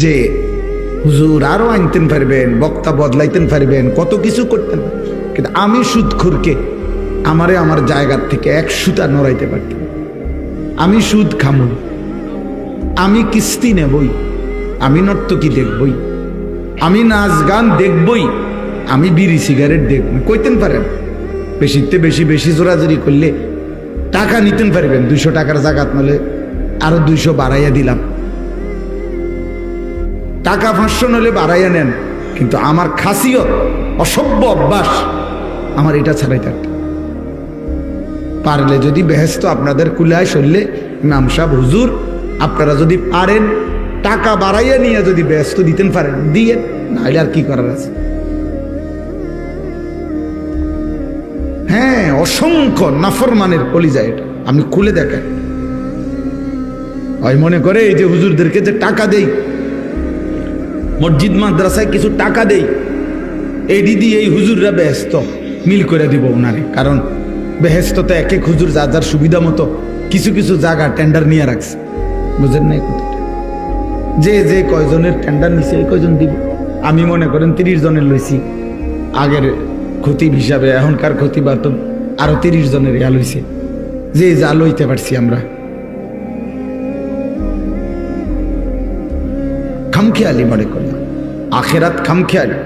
যে হুজুর আরো আনতেন পারবেন, বক্তা বদলাইতেন পারবেন, কত কিছু করতেন, কিন্তু আমি সুদখোরকে আমারে আমার জায়গার থেকে এক সুতা নড়াইতে পারতাম। আমি সুদ খামুই, আমি কিস্তি নেবই, আমি নর্তকী দেখবই, আমি নাচ গান দেখবই, আমি বিড়ি সিগারেট দেখবই। কইতেন পারেন বেশিতে বেশি বেশি জোরাজোরি করলে টাকা নিতেন পারবেন, 200 টাকার জাকাত নলে আরো 200 বাড়াইয়া দিলাম, টাকা 500 নলে বাড়াইয়া নেন, কিন্তু আমার খাসিয়ত অসভ্য অভ্যাস আমার এটা ছাড়াই থাকতে পারলে যদি বেহেস্ত আপনাদের কুলায় সরলে ইমাম সাহেব হুজুর আপনারা যদি পারেন টাকা বাড়াইয়া নিয়ে যদি ব্যস্ত দিতেন পারেন দিয়ে, নাহলে আর কি করার আছে। হ্যাঁ, অসংখ্য নাফরমানের কলিজা এটা, আমি খুলে দেখেন। ওই মনে করে এই যে হুজুরদেরকে যে টাকা দেই, মসজিদ মাদ্রাসায় কিছু টাকা দেই, এডি দিয়ে এই হুজুররা বেহেস্ত মিল করে দিব ওনারে, কারণ বেহেস্ত তো এক এক হুজুর যার যার সুবিধা মতো কিছু কিছু জায়গা টেন্ডার নিয়ে রাখছে, বুঝেন না? যে যে কয়জনের টেন্ডার নিছে এই কয়জন দিব। আমি মনে করেন 30 জনের লইছি আগের খতিব হিসাবে, এখনকার খতিবা তো আরো 30 জনের ইয়া লইছে, যে যা লইতে পারছি আমরা। খামখেয়ালি মনে করলাম, আখেরাত খামখেয়ালি।